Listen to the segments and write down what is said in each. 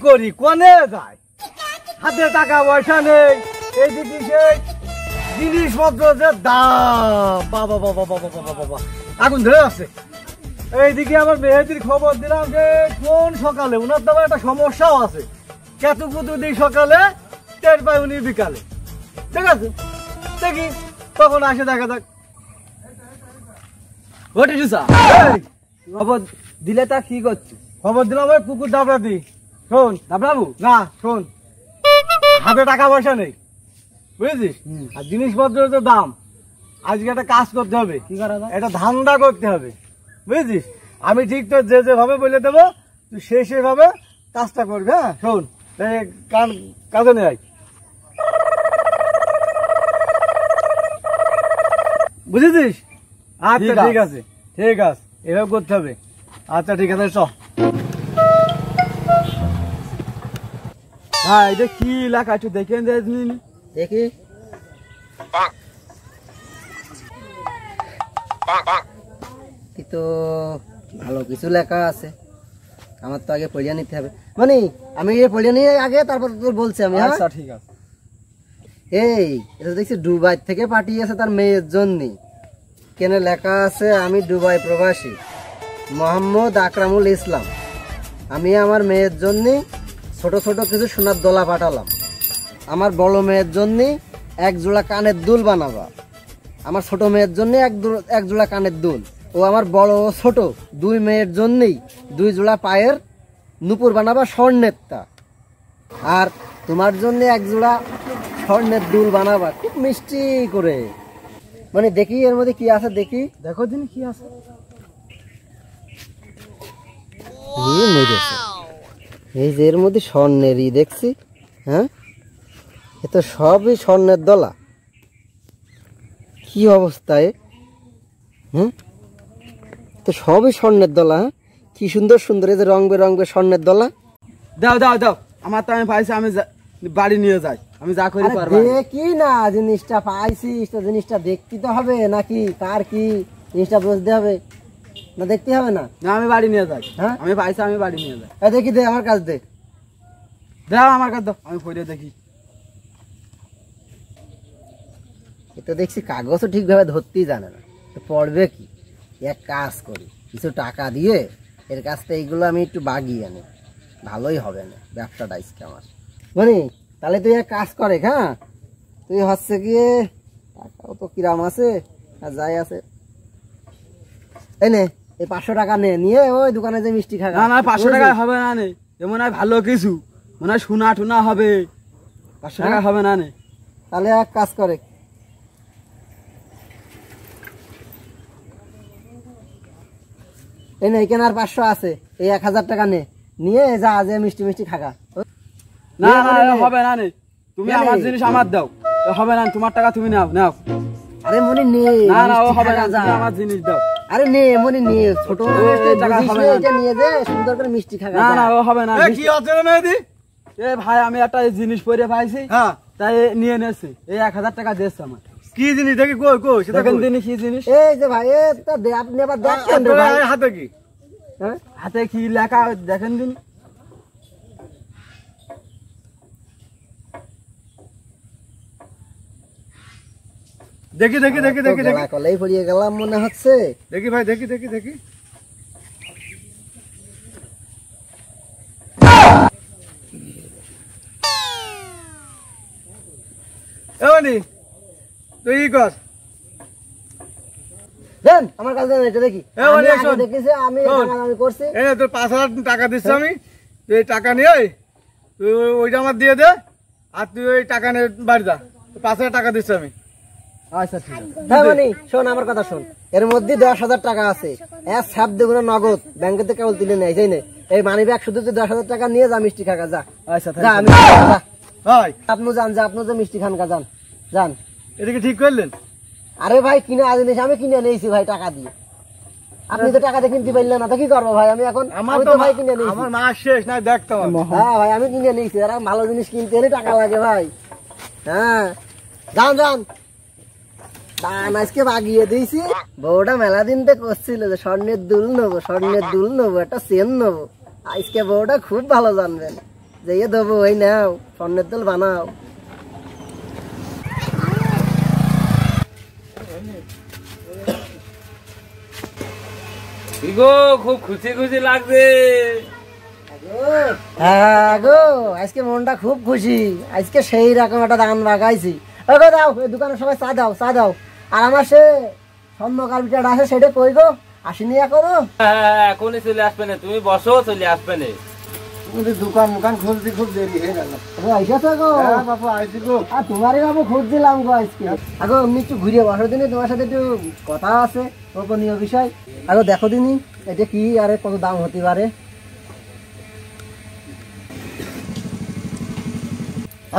করি কোনে যায়, হাতে টাকা পয়সা নেই, এইদিকে সেই জিনিসপত্র যে দাম, বাবা বাবা বাবা বাবা বাবা আগুন ধরে আসছে। এইদিকে আবার মেহেদির খবর দিলাম যে কোন সকালে উনার তো একটা সমস্যাও আছে, কেতু কুতু দিই সকালে, টের পাই উনি বিকালে। ঠিক আছে, দেখি তখন আসে, দেখা যাক। খবর দিলে তা কি করছি? খবর দিলাম ওই পুকুর দাবড়াতি। শোন দাবড়াবো না, শোন, হাতে টাকা পয়সা নেই বুঝেছিস, আর জিনিসপত্রের তো দাম। আজকে একটা কাজ করতে হবে, কি করা যায়? একটা ধান্দা করতে হবে বুঝেছিস। আমি ঠিক তো যেভাবে বলে দেবো তুই সেভাবে কাজটা করবি। হ্যাঁ শোন, কাজে নেই, বুঝেছিস? আচ্ছা ঠিক আছে, ঠিক আছে, এভাবে করতে হবে। আচ্ছা ঠিক আছে, চ। হ্যাঁ, এটা কি লেখা একটু দেখেন দেখি। তো ভালো কিছু লেখা আছে, আমার তো আগে পড়িয়া নিতে হবে। মানে আমি পড়িয়া নিয়ে আগে, তারপর তোর বলছি আমি। আচ্ছা ঠিক আছে। এই এটা দেখছি দুবাই থেকে পাঠিয়েছে তার মেয়ের জন্য। কেন লেখা আছে, আমি দুবাই প্রবাসী মোহাম্মদ আকরামুল ইসলাম, আমি আমার মেয়ের জন্য ছোট ছোট কিছু সোনার দোলা পাঠালাম। আমার বড় মেয়ের জন্য এক জোড়া কানের দুল বানাবা, আমার ছোট মেয়ের জন্য এক জোড়া কানের দুল, ও আমার বড় ও ছোট দুই মেয়ের জন্যই 2 জোড়া পায়ের নুপুর বানাবা স্বর্ণেরটা, আর তোমার জন্য এক জোড়া স্বর্ণের দুল বানাবা খুব মিষ্টি করে। মানে দেখি এর মধ্যে কি আছে, দেখি, দেখো দিন কি আছে। এই যে এর মধ্যে স্বর্ণেরই দেখছি। হ্যাঁ, এ তো সবই স্বর্ণের দলা, কি অবস্থায়। হ্যাঁ, তো সবই স্বর্ণের দলা। হ্যাঁ, কি সুন্দর সুন্দর, এই যে রং বেরঙের স্বর্ণের দলা। দাও দাও দাও, আমার তো আমি পাইছি, আমি বাড়ি নিয়ে যাই, আমি যা করি পারবো। দেখি না, জিনিসটা পাইছিস তো জিনিসটা দেখতে তো হবে নাকি, কার কি জিনিসটা বুঝতে হবে না, দেখতে হবে না? না, আমি বাড়ি নিয়ে যাই। হ্যাঁ, আমি পাইছি, আমি বাড়ি নিয়ে যাই। দেখি দে, আমার কাছে দে। দাও আমার কাছে দাও, আমি পড়ে দেখি। এটা দেখছি কাগজও ঠিকভাবে ধরতেই জানে না, তো পড়বে কি? এক কাজ করি, কিছু টাকা দিয়ে এর কাছ থেকে এইগুলো আমি একটু বাগিয়ে আনি, ভালোই হবে না ব্যবসাটা আজকে আমার। মানে তাহলে তুই এক কাজ করে, হ্যাঁ, তুই হচ্ছে গিয়ে টাকাও তো কিরাম আছে আর যাই আছে, এই নে এই 500 টাকা নিয়ে ওই দোকানে যে মিষ্টি খাগা। না না, 500 টাকা হবে না নে, এমন হয় ভালো কিছু, মনে হয় সোনা টুনা হবে, 500 টাকা হবে না নে। তাহলে এক কাজ করে, এই নে এখানে আর 500 আছে, এই 1000 টাকা নিয়ে যা, যে মিষ্টি মিষ্টি খাগা। না না, হবে না নে, তুমি আমার জিনিস আমার দাও, হবে না, তোমার টাকা তুমি নাও নাও। আরে মনি নে, না না, ও হবে না, তুমি আমার জিনিস দাও। আরে নে মনি নে, ছোট টাকা হবে না, এটা নিয়ে যে সুন্দর করে মিষ্টি খাগা। না না, ও হবে না। কি আছে রে মেহেদি? এ ভাই, আমি একটা জিনিস পরে পাইছি, হ্যাঁ, তাই নিয়ে নেছি, এই 1000 টাকা দিয়েছে আমার। কি জিনিস দেখি? কই কই সেটা দেখেন দিনই কি জিনিস। এই যে ভাই, আপনি আবার দেখছেন রে ভাই, হাতে কি? হ্যাঁ, হাতে কি লেখা দেখেন দিন। দেখি দেখি দেখি দেখি দেখি কলেই পড়িয়ে গেলাম মনে হচ্ছে। দেখি ভাই, দেখি দেখি দেখি। এমনি তুই ই কর, দেন আমার কাছে দেন, এটা দেখি। আমি আগে দেখেছি, আমি আমি করছি। এই তোর 5000 টাকা দিচ্ছি আমি, তুই এই টাকা নিয়ে তুই ওইটা আমার দিয়ে দে, আর তুই ওই টাকা নিয়ে বাড়ি যা। 5000 টাকা দিচ্ছি আমি। আচ্ছা ঠিক আছে। হ্যাঁ মানে শোন, আমার কথা শোন, এর মধ্যে 10,000 টাকা আছে, এক ছাপ দেগুলো নগদ, ব্যাংকে থেকে কেবল তুলে নেয়, তাই না? এই মানি ব্যাগ শুধু 10,000 টাকা নিয়ে যা, মিষ্টি খাগা যা। আচ্ছা যা, আমি ভাই আপনি যান, যা, আপনি যে মিষ্টি খান কা যান যান। এটা কি ঠিক করলেন? আরে ভাই কিনে জিনিস আমি কিনে নিয়েছি ভাই টাকা দিয়ে, আপনি তো টাকা দিয়ে কিনতে পারলেন না, তো কি করবো ভাই? আমি এখন আমার তো ভাই কিনে নিয়েছি, আমার মাস শেষ না, দেখতে হবে। হ্যাঁ ভাই, আমি কিনে নিয়েছি, আর ভালো জিনিস কিনতে হলে টাকা লাগে ভাই। হ্যাঁ যান যান, দান আজকে বাগিয়ে দিয়েছি। বউটা মেলা দিন তো করছিল যে স্বর্ণের দুল নেবো, স্বর্ণের দুল নেবো, একটা চেন নেবো। আজকে বউটা খুব ভালো জানবেন। যাইয়ে দেবো, এই নাও স্বর্ণের দোল বানাও। গো খুব খুশি খুশি লাগছে। হ্যাঁ গো, আজকে মনটা খুব খুশি, আজকে সেই রকম একটা দান বাগাইছি। ওগো দাও, এই দোকানে সবাই চা দাও, চা দাও। আর আমার সে স্বর্ণ কার্পিটার আছে সেটা কই গো, আসিনি করো। হ্যাঁ এখনই চলে আসবে না, তুমি বসো, চলে আসবে না। দোকান মোকান খুলতে খুব দেরি হয়ে গেল। আইসাছো গো? হ্যাঁ বাবু আইছি গো। আর তোমারই বাবু খুঁজছিলাম গো আজকে। আগো এমনি একটু ঘুরে বসো দিনে, তোমার সাথে একটু কথা আছে গোপনীয় বিষয়। আগো দেখো দিনি এটা কি, আরে কত দাম হতে পারে।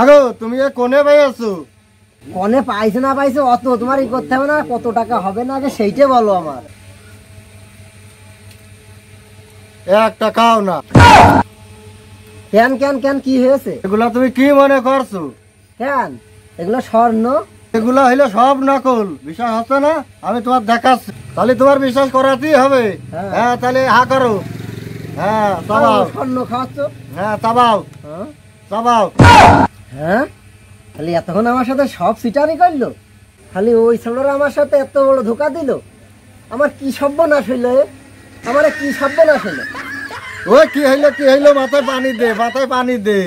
আগো তুমি এ কোনে ভাই আছো? কনে পাইছে না পাইছে অত তোমার ই করতে হবে না, কত টাকা হবে না আগে সেইটা বলো আমার। 1 টাকাও না। কেন কেন কেন কি হয়েছে? এগুলা তুমি কি মনে করছো? কেন এগুলো স্বর্ণ? এগুলা হইলো সব নকল, বিশ্বাস হচ্ছে না? আমি তোমার দেখাচ্ছি, তাহলে তোমার বিশ্বাস করাতেই হবে। হ্যাঁ। হ্যাঁ তাহলে হা করো। হ্যাঁ চাবাও। স্বর্ণ খাওয়াচ্ছ? হ্যাঁ চাবাও, হ্যাঁ চাবাও। হ্যাঁ, খালি এতক্ষণ আমার সাথে সব সিটারি করলো, খালি ওই ছেলেরা আমার সাথে এত বড় ধোকা দিল। আমার কি সর্বনাশ হইলো, আমার কি সর্বনাশ হইলো। ওই কি হইলো কি হইলো, মাথায় পানি দে, মাথায় পানি দে।